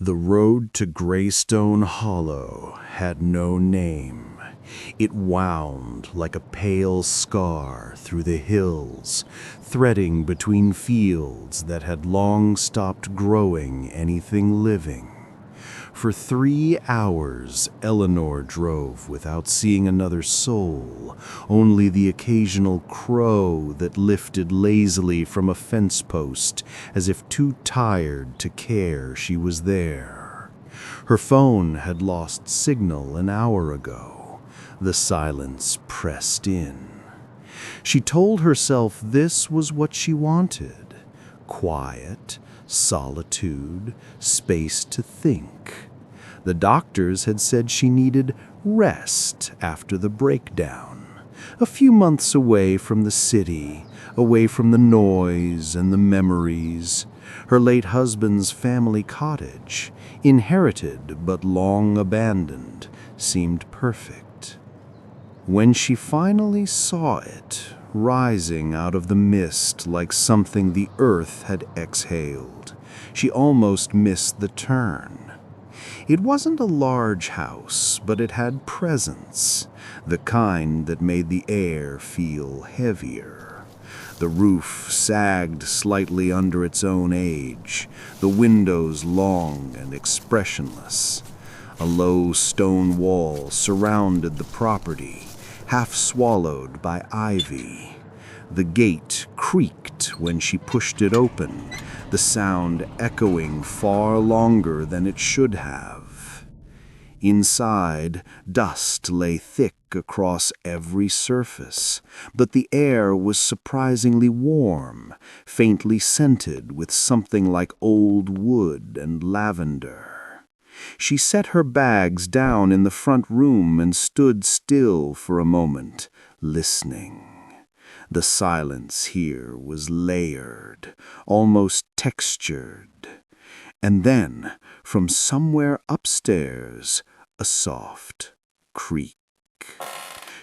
The road to Greystone Hollow had no name. It wound like a pale scar through the hills, threading between fields that had long stopped growing anything living. For 3 hours, Eleanor drove without seeing another soul, only the occasional crow that lifted lazily from a fence post as if too tired to care she was there. Her phone had lost signal an hour ago. The silence pressed in. She told herself this was what she wanted: quiet, solitude, space to think. The doctors had said she needed rest after the breakdown, a few months away from the city, away from the noise and the memories. Her late husband's family cottage, inherited but long abandoned, seemed perfect. When she finally saw it, rising out of the mist like something the earth had exhaled, she almost missed the turn. It wasn't a large house, but it had presence, the kind that made the air feel heavier. The roof sagged slightly under its own age, the windows long and expressionless. A low stone wall surrounded the property, half swallowed by ivy. The gate creaked when she pushed it open, the sound echoing far longer than it should have. Inside, dust lay thick across every surface, but the air was surprisingly warm, faintly scented with something like old wood and lavender. She set her bags down in the front room and stood still for a moment, listening. The silence here was layered, almost textured. And then, from somewhere upstairs, a soft creak.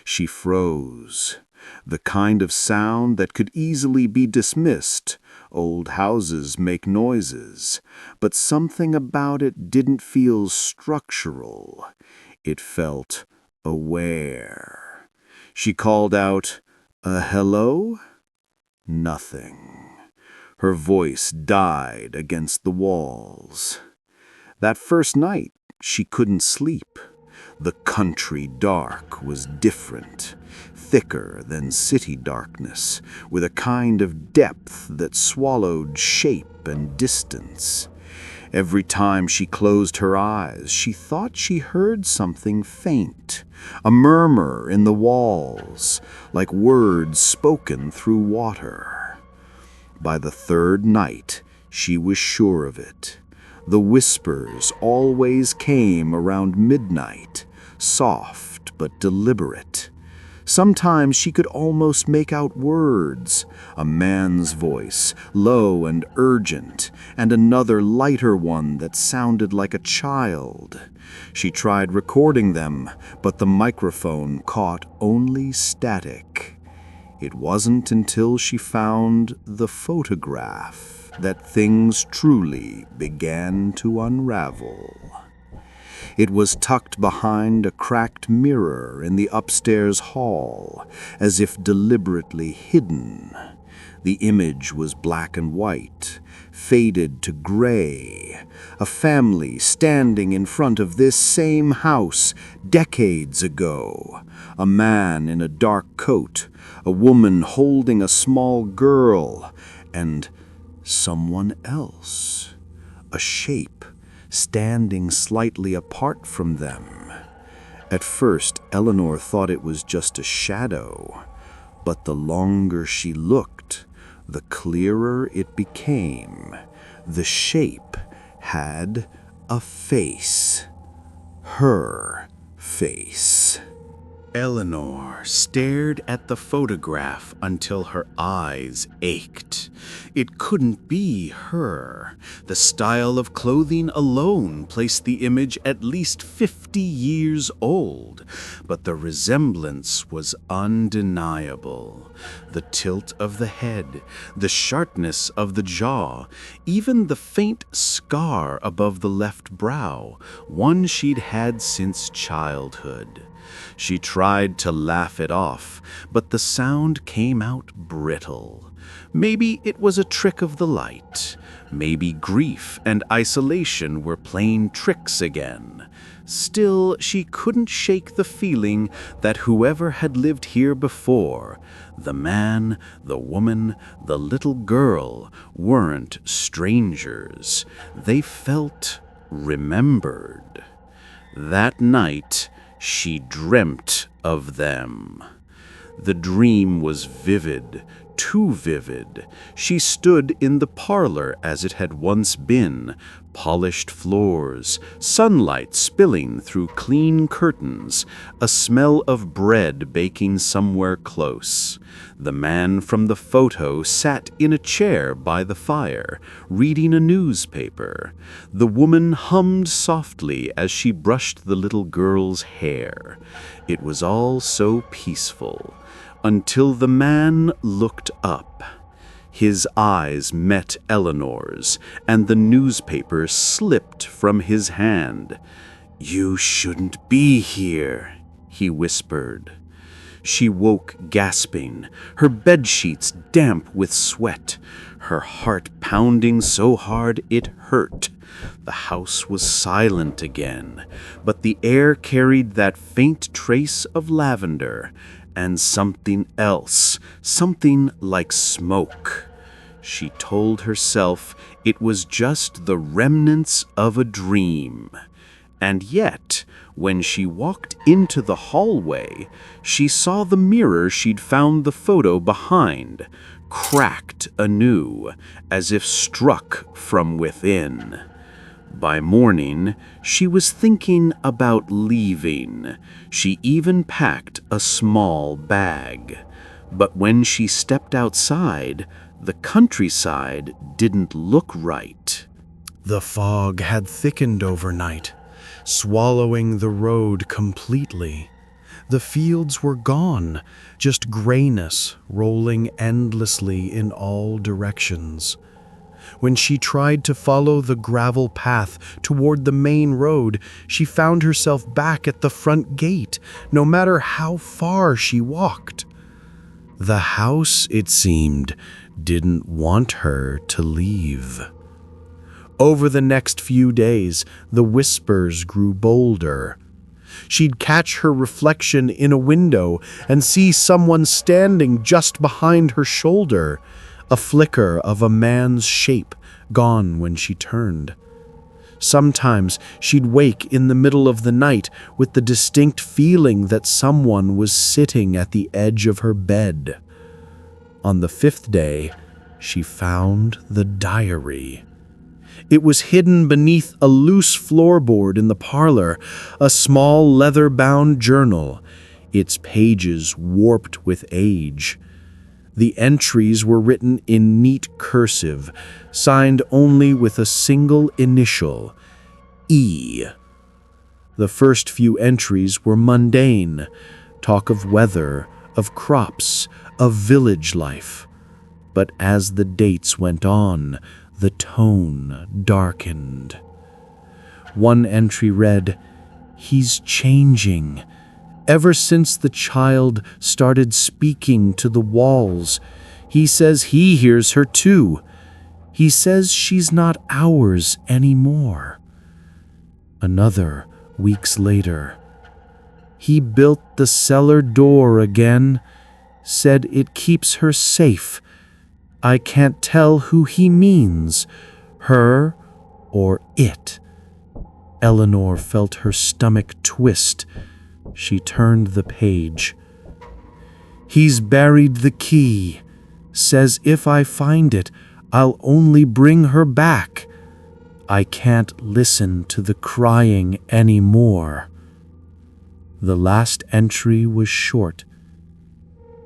She froze. The kind of sound that could easily be dismissed. Old houses make noises, but something about it didn't feel structural. It felt aware. She called out, "A hello?" Nothing. Her voice died against the walls. That first night, she couldn't sleep. The country dark was different, thicker than city darkness, with a kind of depth that swallowed shape and distance. Every time she closed her eyes, she thought she heard something faint, a murmur in the walls, like words spoken through water. By the third night, she was sure of it. The whispers always came around midnight, soft but deliberate. Sometimes she could almost make out words, a man's voice, low and urgent, and another lighter one that sounded like a child. She tried recording them, but the microphone caught only static. It wasn't until she found the photograph that things truly began to unravel. It was tucked behind a cracked mirror in the upstairs hall, as if deliberately hidden. The image was black and white, faded to gray. A family standing in front of this same house decades ago. A man in a dark coat, a woman holding a small girl, and someone else. A shape standing slightly apart from them. At first, Eleanor thought it was just a shadow, but the longer she looked, the clearer it became. The shape had a face. Her face. Eleanor stared at the photograph until her eyes ached. It couldn't be her. The style of clothing alone placed the image at least 50 years old, but the resemblance was undeniable. The tilt of the head, the sharpness of the jaw, even the faint scar above the left brow, one she'd had since childhood. She tried to laugh it off, but the sound came out brittle. Maybe it was a trick of the light. Maybe grief and isolation were playing tricks again. Still, she couldn't shake the feeling that whoever had lived here before, the man, the woman, the little girl, weren't strangers. They felt remembered. That night, she dreamt of them. The dream was vivid, too vivid. She stood in the parlor as it had once been, polished floors, sunlight spilling through clean curtains, a smell of bread baking somewhere close. The man from the photo sat in a chair by the fire, reading a newspaper. The woman hummed softly as she brushed the little girl's hair. It was all so peaceful, until the man looked up. His eyes met Eleanor's, and the newspaper slipped from his hand. "You shouldn't be here," he whispered. She woke gasping, her bedsheets damp with sweat, her heart pounding so hard it hurt. The house was silent again, but the air carried that faint trace of lavender, and something else, something like smoke. She told herself it was just the remnants of a dream. And yet, when she walked into the hallway, she saw the mirror she'd found the photo behind, cracked anew, as if struck from within. By morning, she was thinking about leaving. She even packed a small bag. But when she stepped outside, the countryside didn't look right. The fog had thickened overnight, swallowing the road completely. The fields were gone, just grayness rolling endlessly in all directions. When she tried to follow the gravel path toward the main road, she found herself back at the front gate, no matter how far she walked. The house, it seemed, didn't want her to leave. Over the next few days, the whispers grew bolder. She'd catch her reflection in a window and see someone standing just behind her shoulder, a flicker of a man's shape gone when she turned. Sometimes she'd wake in the middle of the night with the distinct feeling that someone was sitting at the edge of her bed. On the 5th day, she found the diary. It was hidden beneath a loose floorboard in the parlor, a small leather-bound journal, its pages warped with age. The entries were written in neat cursive, signed only with a single initial, E. The first few entries were mundane, talk of weather, of crops, of village life. But as the dates went on, the tone darkened. One entry read, "He's changing. Ever since the child started speaking to the walls, he says he hears her too. He says she's not ours anymore." Another, weeks later, "He built the cellar door again, said it keeps her safe. I can't tell who he means, her or it." Eleanor felt her stomach twist. She turned the page. "He's buried the key. Says if I find it, I'll only bring her back. I can't listen to the crying anymore." The last entry was short.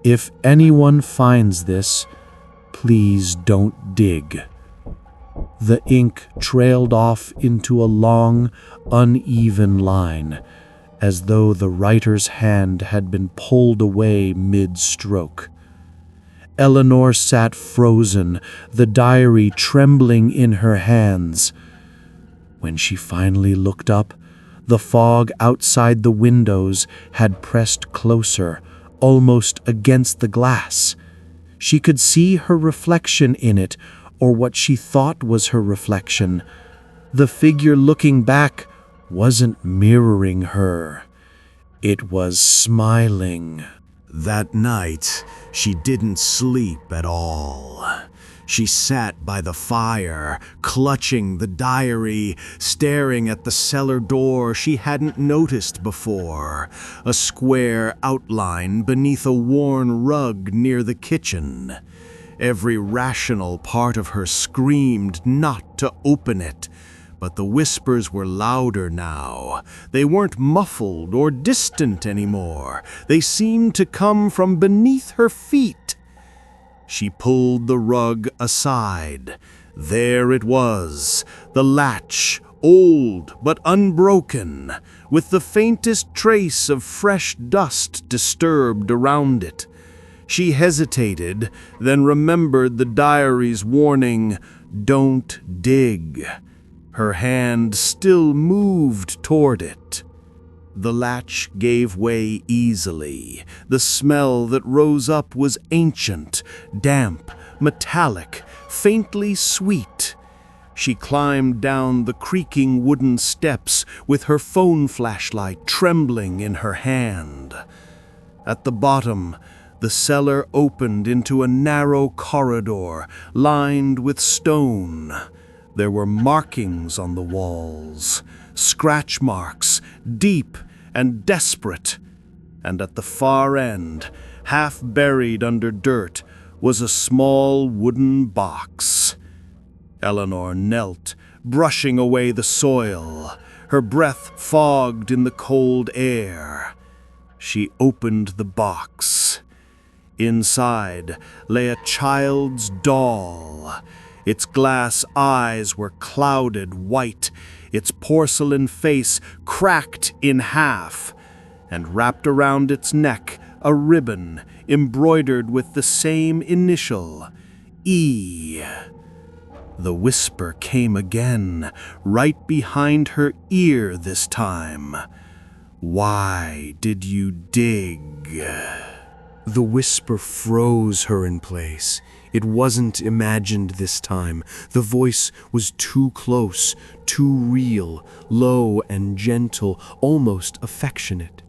"If anyone finds this, please don't dig." The ink trailed off into a long, uneven line, as though the writer's hand had been pulled away mid-stroke. Eleanor sat frozen, the diary trembling in her hands. When she finally looked up, the fog outside the windows had pressed closer, almost against the glass. She could see her reflection in it, or what she thought was her reflection. The figure looking back wasn't mirroring her. It was smiling. That night, she didn't sleep at all. She sat by the fire, clutching the diary, staring at the cellar door she hadn't noticed before, a square outline beneath a worn rug near the kitchen. Every rational part of her screamed not to open it, but the whispers were louder now. They weren't muffled or distant anymore. They seemed to come from beneath her feet. She pulled the rug aside. There it was, the latch, old but unbroken, with the faintest trace of fresh dust disturbed around it. She hesitated, then remembered the diary's warning, "Don't dig." Her hand still moved toward it. The latch gave way easily. The smell that rose up was ancient, damp, metallic, faintly sweet. She climbed down the creaking wooden steps with her phone flashlight trembling in her hand. At the bottom, the cellar opened into a narrow corridor lined with stone. There were markings on the walls, scratch marks, deep and desperate. And at the far end, half buried under dirt, was a small wooden box. Eleanor knelt, brushing away the soil, her breath fogged in the cold air. She opened the box. Inside lay a child's doll. Its glass eyes were clouded white, its porcelain face cracked in half, and wrapped around its neck a ribbon embroidered with the same initial, E. The whisper came again, right behind her ear this time. "Why did you dig?" The whisper froze her in place. It wasn't imagined this time. The voice was too close, too real, low and gentle, almost affectionate.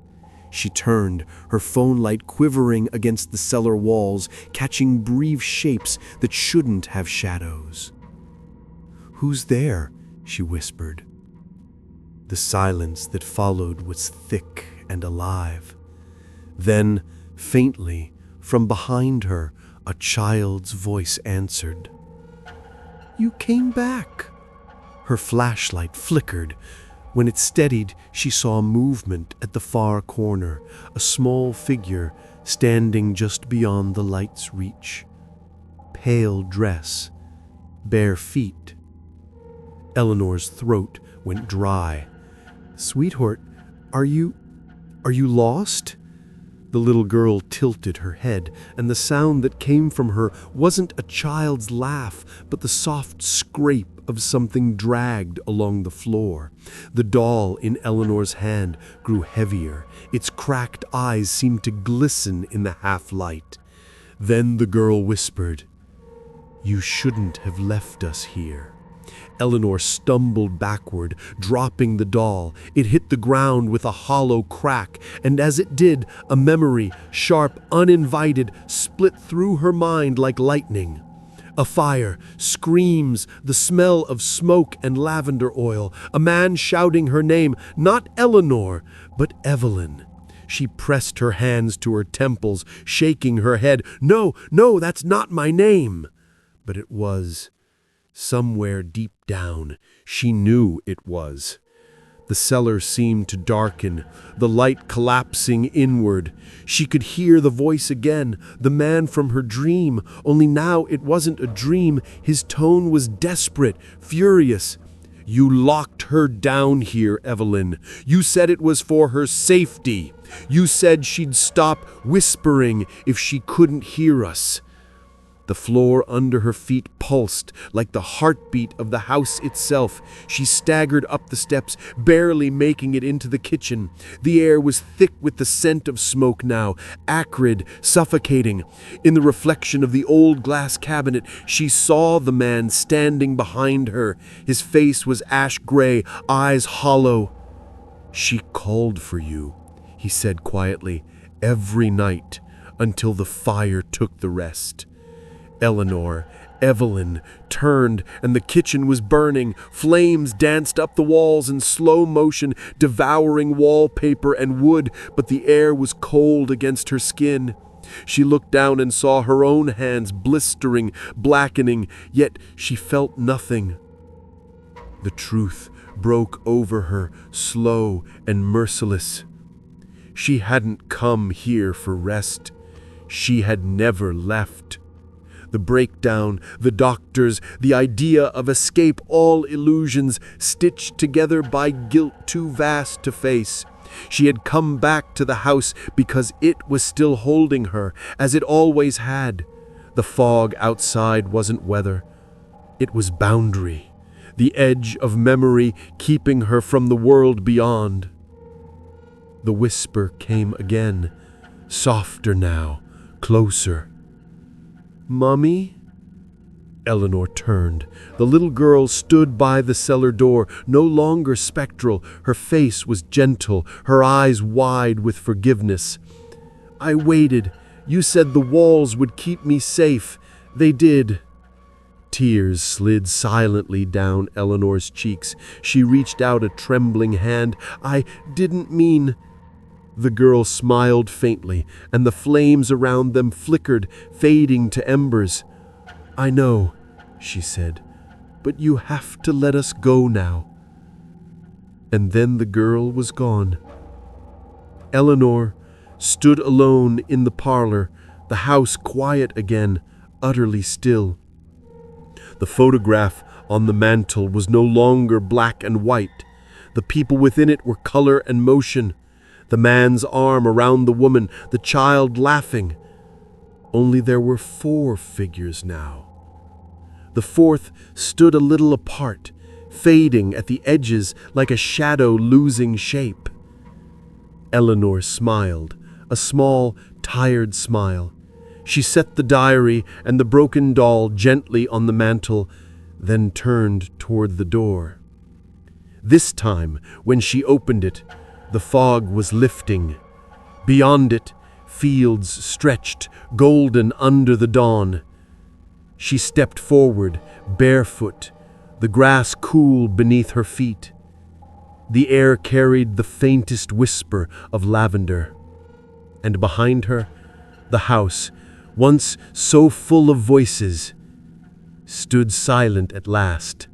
She turned, her phone light quivering against the cellar walls, catching brief shapes that shouldn't have shadows. "Who's there?" she whispered. The silence that followed was thick and alive. Then, faintly, from behind her, a child's voice answered. "You came back." Her flashlight flickered. When it steadied, she saw movement at the far corner, a small figure standing just beyond the light's reach. Pale dress, bare feet. Eleanor's throat went dry. "Sweetheart, are you lost?" The little girl tilted her head, and the sound that came from her wasn't a child's laugh, but the soft scrape of something dragged along the floor. The doll in Eleanor's hand grew heavier. Its cracked eyes seemed to glisten in the half-light. Then the girl whispered, "You shouldn't have left us here." Eleanor stumbled backward, dropping the doll. It hit the ground with a hollow crack, and as it did, a memory, sharp, uninvited, split through her mind like lightning. A fire, screams, the smell of smoke and lavender oil, a man shouting her name, not Eleanor, but Evelyn. She pressed her hands to her temples, shaking her head. "No, no, that's not my name." But it was. Somewhere deep down, she knew it was. The cellar seemed to darken, the light collapsing inward. She could hear the voice again, the man from her dream, only now it wasn't a dream. His tone was desperate, furious. "You locked her down here, Evelyn. You said it was for her safety. You said she'd stop whispering if she couldn't hear us." The floor under her feet pulsed like the heartbeat of the house itself. She staggered up the steps, barely making it into the kitchen. The air was thick with the scent of smoke now, acrid, suffocating. In the reflection of the old glass cabinet, she saw the man standing behind her. His face was ash gray, eyes hollow. "She called for you," he said quietly, "every night until the fire took the rest." Evelyn, turned, and the kitchen was burning. Flames danced up the walls in slow motion, devouring wallpaper and wood, but the air was cold against her skin. She looked down and saw her own hands blistering, blackening, yet she felt nothing. The truth broke over her, slow and merciless. She hadn't come here for rest. She had never left. The breakdown, the doctors, the idea of escape, all illusions stitched together by guilt too vast to face. She had come back to the house because it was still holding her, as it always had. The fog outside wasn't weather. It was boundary, the edge of memory keeping her from the world beyond. The whisper came again, softer now, closer. "Mummy?" Eleanor turned. The little girl stood by the cellar door, no longer spectral. Her face was gentle, her eyes wide with forgiveness. "I waited. You said the walls would keep me safe. They did." Tears slid silently down Eleanor's cheeks. She reached out a trembling hand. "I didn't mean—" The girl smiled faintly, and the flames around them flickered, fading to embers. "I know," she said, "but you have to let us go now." And then the girl was gone. Eleanor stood alone in the parlor, the house quiet again, utterly still. The photograph on the mantel was no longer black and white. The people within it were color and motion. The man's arm around the woman, the child laughing. Only there were 4 figures now. The 4th stood a little apart, fading at the edges like a shadow losing shape. Eleanor smiled, a small, tired smile. She set the diary and the broken doll gently on the mantel, then turned toward the door. This time, when she opened it, the fog was lifting. Beyond it, fields stretched, golden under the dawn. She stepped forward, barefoot, the grass cool beneath her feet. The air carried the faintest whisper of lavender. And behind her, the house, once so full of voices, stood silent at last.